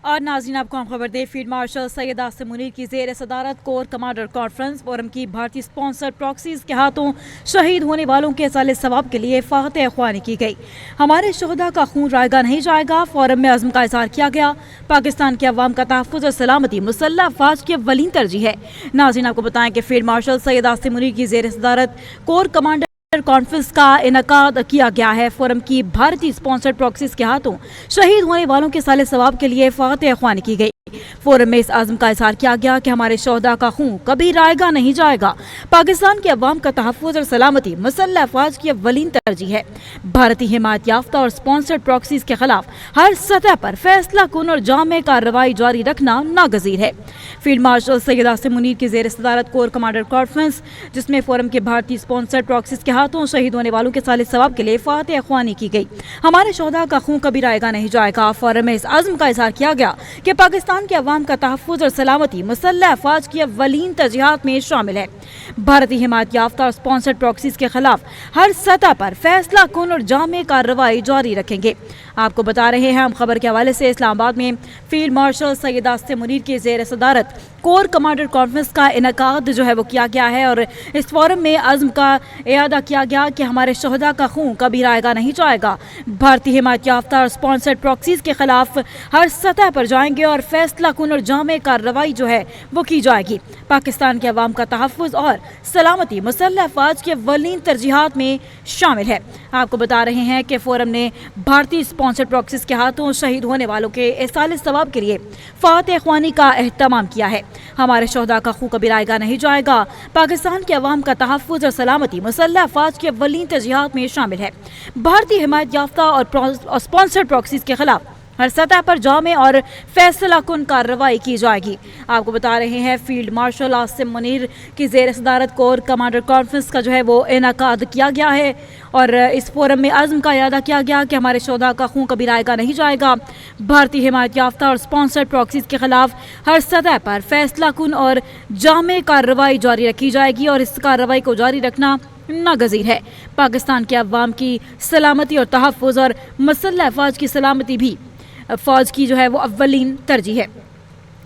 اور ناظرین آپ کو ہم خبر دیں، فیلڈ مارشل سید آصم منیر کی زیر صدارت کور کمانڈر کانفرنس فورم کی بھارتی اسپانسر پراکسیز کے ہاتھوں شہید ہونے والوں کے ایصال ثواب کے لیے فاتح خوانی کی گئی۔ ہمارے شہداء کا خون رائے گا نہیں جائے گا، فورم میں عزم کا اظہار کیا گیا۔ پاکستان کے عوام کا تحفظ اور سلامتی مسلح افواج کی اولین ترجیح ہے۔ ناظرین آپ کو بتائیں کہ فیلڈ مارشل سید آصم منیر کی زیر صدارت کور کمانڈر کانفرنس کا انعقاد کیا گیا ہے۔ فورم کی بھارتی اسپانسر پراکسیز کے ہاتھوں شہید ہونے والوں کے سال ثواب کے لیے فاتح خوانی کی گئی۔ فورم میں اس عزم کا اظہار کیا گیا کہ ہمارے شہداء کا خون کبھی رائے گا نہیں جائے گا۔ پاکستان کے عوام کا تحفظ اور سلامتی مسلح افواج کی اولین ترجیح ہے۔ بھارتی حمایت یافتہ اور اسپانسرڈ پراکسیز کے خلاف ہر سطح پر فیصلہ کن اور جامع کارروائی جاری رکھنا ناگزیر ہے۔ فیلڈ مارشل سید آصم منیر کی زیر صدارت کور کمانڈر کانفرنس، جس میں فورم کے بھارتی اسپانسرڈ پراکسیز کے ہاتھوں شہید ہونے والوں کے سال ثواب کے لیے فاتح خوانی کی گئی۔ ہمارے شہداء کا خون کبھی رائے گا نہیں جائے گا۔ فورم میں اس عزم کا اظہار کیا گیا کہ پاکستان کے عوام کا تحفظ اور سلامتی مسلح افواج کی اولین ترجیحات میں شامل ہے۔ بھارتی حمایت یافتہ اور اسپانسرڈ پراکسیز کے خلاف ہر سطح پر فیصلہ کن اور جامع کارروائی جاری رکھیں گے۔ آپ کو بتا رہے ہیں ہم خبر کے حوالے سے، اسلام آباد میں فیلڈ مارشل سید آصم منیر کی زیر صدارت کور کمانڈر کانفرنس کا انعقاد وہ کیا گیا ہے، اور اس فورم میں عزم کا اعادہ کیا گیا کہ ہمارے شہداء کا خون کبھی رائے گا نہیں جائے گا۔ بھارتی حمایت یافتہ اور اسپانسرڈ پراکسیز کے خلاف ہر سطح پر جائیں گے اور فیصلہ کن اور جامع کارروائی وہ کی جائے گی۔ پاکستان کے عوام کا تحفظ اور سلامتی مسلح افواج کی اولین ترجیحات میں شامل ہے۔ آپ کو بتا رہے ہیں کہ فورم نے بھارتی اسپانسرڈ پراکسیز کے ہاتھوں شہید ہونے والوں کے ایصال ثواب کے لیے فاتح خوانی کا اہتمام کیا ہے۔ ہمارے شہداء کا خون کبھی رائے گا نہیں جائے گا۔ پاکستان کے عوام کا تحفظ اور سلامتی مسلح افواج کی اولین ترجیحات میں شامل ہے۔ بھارتی حمایت یافتہ اور اسپانسرڈ پراکسیز کے خلاف ہر سطح پر جامع اور فیصلہ کن کارروائی کی جائے گی۔ آپ کو بتا رہے ہیں فیلڈ مارشل آصم منیر کی زیر صدارت کور کمانڈر کانفرنس کا وہ انعقاد کیا گیا ہے، اور اس فورم میں عزم کا اعادہ کیا گیا کہ ہمارے شہداء کا خون کبھی رائے گا نہیں جائے گا۔ بھارتی حمایت یافتہ اور اسپانسرڈ پراکسیز کے خلاف ہر سطح پر فیصلہ کن اور جامع کارروائی جاری رکھی جائے گی، اور اس کارروائی کو جاری رکھنا ناگزیر ہے۔ پاکستان کے عوام کی سلامتی اور تحفظ اور مسلح افواج کی سلامتی بھی فوج کی وہ اولین ترجیح ہے۔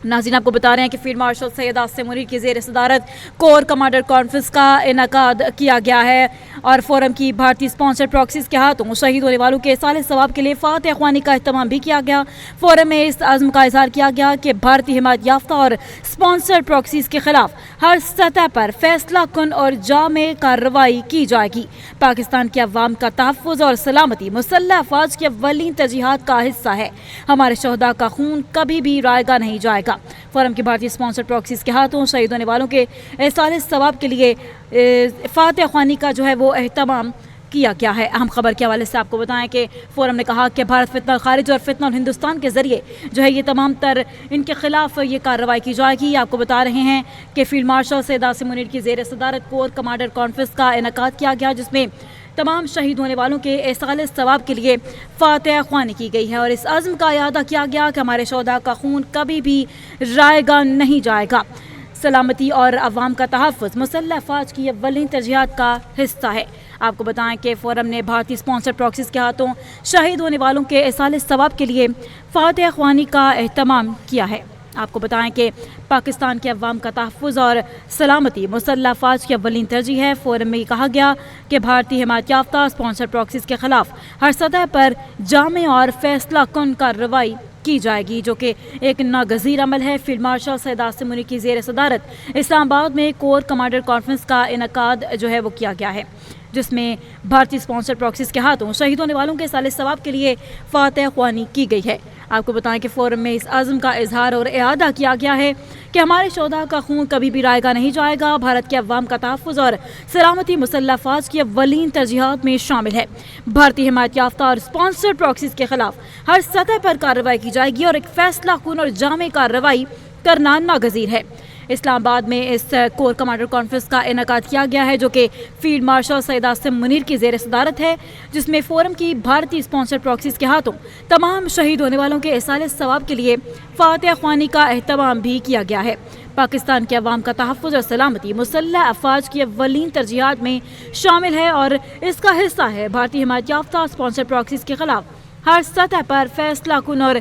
ناظرین آپ کو بتا رہے ہیں کہ فیلڈ مارشل سید آصم منیر کی زیر صدارت کور کمانڈر کانفرنس کا انعقاد کیا گیا ہے، اور فورم کی بھارتی اسپانسرڈ پراکسیز کے ہاتھوں شہید ہونے والوں کے ایصال ثواب کے لیے فاتح خوانی کا اہتمام بھی کیا گیا۔ فورم میں اس عزم کا اظہار کیا گیا کہ بھارتی حمایت یافتہ اور اسپانسرڈ پراکسیز کے خلاف ہر سطح پر فیصلہ کن اور جامع کارروائی کی جائے گی۔ پاکستان کے عوام کا تحفظ اور سلامتی مسلح افواج کی اولین ترجیحات کا حصہ ہے۔ ہمارے شہداء کا خون کبھی بھی رائے گا نہیں جائے گا۔ فورم کی بھارتی اسپانسرڈ پراکسیز کے ہاتھوں شہید ہونے والوں کے ایصال ثواب کے لیے فاتح خوانی کا وہ اہتمام کیا گیا ہے۔ اہم خبر کے حوالے سے آپ کو بتائیں کہ فورم نے کہا کہ بھارت فتنہ الخارج اور فتنہ الہندوستان کے ذریعے یہ تمام تر ان کے خلاف یہ کارروائی کی جائے گی۔ آپ کو بتا رہے ہیں کہ فیلڈ مارشل سید آصم منیر کی زیر صدارت کور کمانڈر کانفرنس کا انعقاد کیا گیا، جس میں تمام شہید ہونے والوں کے ایصال ثواب کے لیے فاتح خوانی کی گئی ہے، اور اس عزم کا اعادہ کیا گیا کہ ہمارے شہداء کا خون کبھی بھی رائے گا نہیں جائے گا۔ سلامتی اور عوام کا تحفظ مسلح افواج کی اولین ترجیحات کا حصہ ہے۔ آپ کو بتائیں کہ فورم نے بھارتی اسپانسرڈ پراکسیز کے ہاتھوں شہید ہونے والوں کے ایصال ثواب کے لیے فاتح خوانی کا اہتمام کیا ہے۔ آپ کو بتائیں کہ پاکستان کے عوام کا تحفظ اور سلامتی مسلح افواج کی اولین ترجیح ہے۔ فورم میں یہ کہا گیا کہ بھارتی حمایت یافتہ اسپانسرڈ پراکسیز کے خلاف ہر سطح پر جامع اور فیصلہ کن کارروائی کی جائے گی، جو کہ ایک ناگزیر عمل ہے۔ فیلڈ مارشل سید آصم منیر کی زیر صدارت اسلام آباد میں کور کمانڈر کانفرنس کا انعقاد وہ کیا گیا ہے، جس میں بھارتی اسپانسرڈ پراکسیز کے ہاتھوں شہید ہونے والوں کے سال ثواب کے لیے فاتح خوانی کی گئی ہے۔ آپ کو بتائیں کہ فورم میں اس عزم کا اظہار اور اعادہ کیا گیا ہے کہ ہمارے شہداء کا خون کبھی بھی رائے گا نہیں جائے گا۔ بھارت کے عوام کا تحفظ اور سلامتی مسلح افواج کی اولین ترجیحات میں شامل ہے۔ بھارتی حمایت یافتہ اور اسپانسرڈ پراکسیز کے خلاف ہر سطح پر کارروائی کی جائے گی، اور ایک فیصلہ کن اور جامع کارروائی کرنا ناگزیر ہے۔ اسلام آباد میں اس کور کمانڈر کانفرنس کا انعقاد کیا گیا ہے، جو کہ فیلڈ مارشل سید آصم منیر کی زیر صدارت ہے، جس میں فورم کی بھارتی اسپانسرڈ پراکسیز کے ہاتھوں تمام شہید ہونے والوں کے ایصال ثواب کے لیے فاتح خوانی کا اہتمام بھی کیا گیا ہے۔ پاکستان کے عوام کا تحفظ اور سلامتی مسلح افواج کی اولین ترجیحات میں شامل ہے، اور اس کا حصہ ہے۔ بھارتی حمایت یافتہ اسپانسرڈ پراکسیز کے خلاف ہر سطح پر فیصلہ کن اور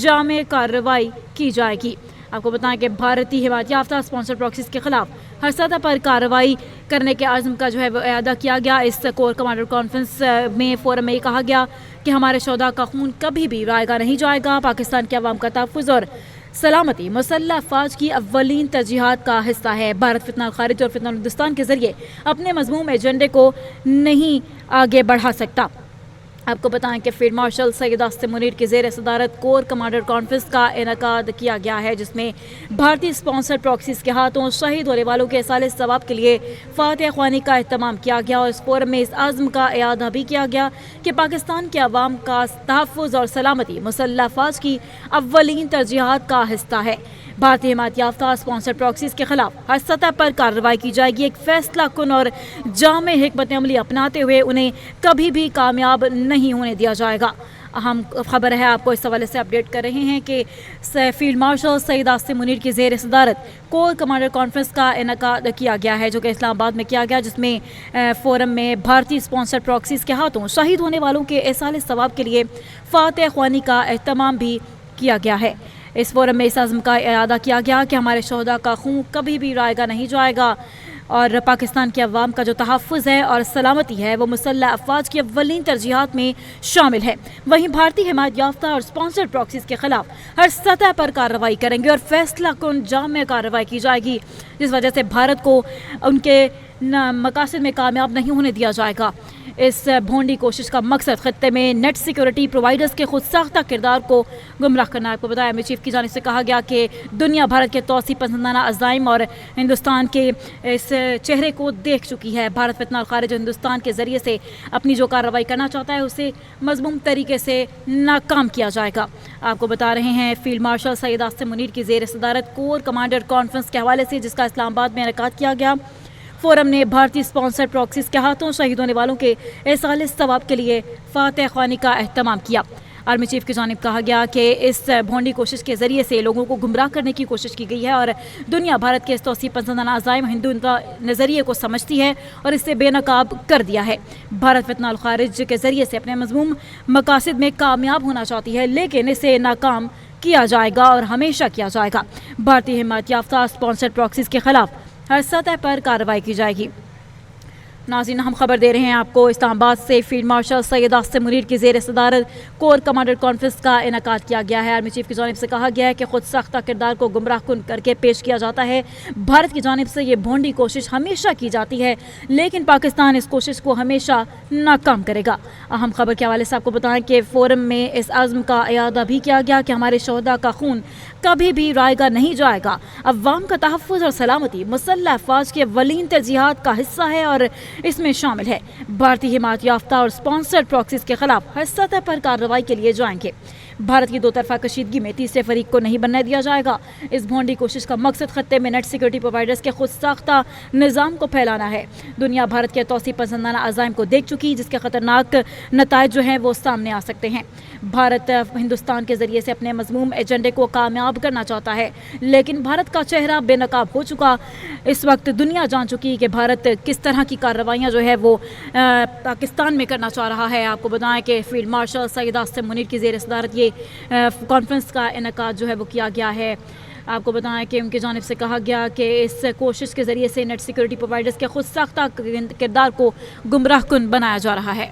جامع کارروائی کی جائے گی۔ آپ کو بتائیں کہ بھارتی حمایت یافتہ اسپانسر پراکسیز کے خلاف ہر سطح پر کارروائی کرنے کے عزم کا جو ہے وہ اعادہ کیا گیا۔ اس کور کمانڈر کانفرنس میں فورم میں یہ کہا گیا کہ ہمارے شہداء کا خون کبھی بھی رائے گا نہیں جائے گا۔ پاکستان کے عوام کا تحفظ اور سلامتی مسلح افواج کی اولین ترجیحات کا حصہ ہے۔ بھارت فتنہ الخارج اور فتنہ ہندوستان کے ذریعے اپنے مذموم ایجنڈے کو نہیں آگے بڑھا سکتا۔ آپ کو بتائیں کہ فیلڈ مارشل سید آصم منیر کی زیر صدارت کور کمانڈر کانفرنس کا انعقاد کیا گیا ہے، جس میں بھارتی اسپانسر پراکسیز کے ہاتھوں شہید ہونے والوں کے ایصال ثواب کے لیے فاتح خوانی کا اہتمام کیا گیا، اور اس فورم میں اس عزم کا اعادہ بھی کیا گیا کہ پاکستان کے عوام کا تحفظ اور سلامتی مسلح افواج کی اولین ترجیحات کا حصہ ہے۔ بھارتی حمایت یافتہ اسپانسر پراکسیز کے خلاف ہر سطح پر کارروائی کی جائے گی۔ ایک فیصلہ کن اور جامع حکمت عملی اپناتے ہوئے انہیں کبھی بھی کامیاب نہیں ہونے دیا جائے گا۔ اہم خبر ہے، آپ کو اس حوالے سے اپڈیٹ کر رہے ہیں کہ فیلڈ مارشل سید آصم منیر کی زیر صدارت کور کمانڈر کانفرنس کا انعقاد کیا گیا ہے، جو کہ اسلام آباد میں کیا گیا، جس میں فورم میں بھارتی اسپانسر پراکسیز کے ہاتھوں شہید ہونے والوں کے ایصال ثواب کے لیے فاتح خوانی کا اہتمام بھی کیا گیا ہے۔ اس فورم میں اس عزم کا اعادہ کیا گیا کہ ہمارے شہداء کا خون کبھی بھی رائے گا نہیں جائے گا، اور پاکستان کے عوام کا جو تحفظ ہے اور سلامتی ہے وہ مسلح افواج کی اولین ترجیحات میں شامل ہے۔ وہیں بھارتی حمایت یافتہ اور اسپانسر پراکسیز کے خلاف ہر سطح پر کارروائی کریں گے اور فیصلہ کن جامع کارروائی کی جائے گی، جس وجہ سے بھارت کو ان کے مقاصد میں کامیاب نہیں ہونے دیا جائے گا۔ اس بھونڈی کوشش کا مقصد خطے میں نیٹ سیکیورٹی پرووائڈرز کے خود ساختہ کردار کو گمراہ کرنا ہے۔ آپ کو بتایا امیر چیف کی جانب سے کہا گیا کہ دنیا بھارت کے توسیع پسندانہ عزائم اور ہندوستان کے اس چہرے کو دیکھ چکی ہے۔ بھارت فتنہ الخارج ہندوستان کے ذریعے سے اپنی جو کارروائی کرنا چاہتا ہے اسے مضموم طریقے سے ناکام کیا جائے گا۔ آپ کو بتا رہے ہیں فیلڈ مارشل سید آصم منیر کی زیر صدارت کور کمانڈر کانفرنس کے حوالے سے، جس کا اسلام آباد میں انعقاد کیا گیا، فورم نے بھارتی اسپانسر پراکسیز کے ہاتھوں شہید ہونے والوں کے ایصال ثواب کے لیے فاتح خوانی کا اہتمام کیا۔ آرمی چیف کی جانب کہا گیا کہ اس بھونڈی کوشش کے ذریعے سے لوگوں کو گمراہ کرنے کی کوشش کی گئی ہے، اور دنیا بھارت کے اس توسیع پسندانہ عزائم ہندو نظریے کو سمجھتی ہے اور اسے بے نقاب کر دیا ہے۔ بھارت فتنہ الخارج کے ذریعے سے اپنے مذموم مقاصد میں کامیاب ہونا چاہتی ہے، لیکن اسے ناکام کیا جائے گا اور ہمیشہ کیا جائے گا۔ بھارتی حمایت یافتہ اسپانسر پراکسیز کے خلاف ہر سطح پر کارروائی کی جائے گی۔ ناظرین، ہم خبر دے رہے ہیں آپ کو اسلام آباد سے فیلڈ مارشل سید آصم منیر کی زیر صدارت کور کمانڈر کانفرنس کا انعقاد کیا گیا ہے۔ آرمی چیف کی جانب سے کہا گیا ہے کہ خود ساختہ کردار کو گمراہ کن کر کے پیش کیا جاتا ہے۔ بھارت کی جانب سے یہ بھونڈی کوشش ہمیشہ کی جاتی ہے، لیکن پاکستان اس کوشش کو ہمیشہ ناکام کرے گا۔ اہم خبر کے حوالے سے آپ کو بتائیں کہ فورم میں اس عزم کا اعادہ بھی کیا گیا کہ ہمارے شہداء کا خون کبھی بھی رائے گا نہیں جائے گا۔ عوام کا تحفظ اور سلامتی مسلح افواج کی اولین ترجیحات کا حصہ ہے اور اس میں شامل ہے۔ بھارتی حمایت یافتہ اور اسپانسر پراکسیز کے خلاف ہر سطح پر کارروائی کے لیے جائیں گے۔ بھارت کی دو طرفہ کشیدگی میں تیسرے فریق کو نہیں بننے دیا جائے گا۔ اس بھونڈی کوشش کا مقصد خطے میں نیٹ سیکیورٹی پرووائڈرز کے خود ساختہ نظام کو پھیلانا ہے۔ دنیا بھارت کے توسیع پسندانہ عزائم کو دیکھ چکی، جس کے خطرناک نتائج جو ہیں وہ سامنے آ سکتے ہیں۔ بھارت ہندوستان کے ذریعے سے اپنے مضموم ایجنڈے کو کامیاب کرنا چاہتا ہے، لیکن بھارت کا چہرہ بے نقاب ہو چکا۔ اس وقت دنیا جان چکی کہ بھارت کس طرح کی کارروائیاں جو ہے وہ پاکستان میں کرنا چاہ رہا ہے۔ آپ کو بتائیں کہ فیلڈ مارشل سید آصم منیر کی زیر صدارت یہ کانفرنس کا انعقاد جو ہے وہ کیا گیا ہے۔ آپ کو بتائیں کہ ان کی جانب سے کہا گیا کہ اس کوشش کے ذریعے سے نیٹ سیکیورٹی پرووائڈرز کے خود ساختہ کردار کو گمراہ کن بنایا جا رہا ہے۔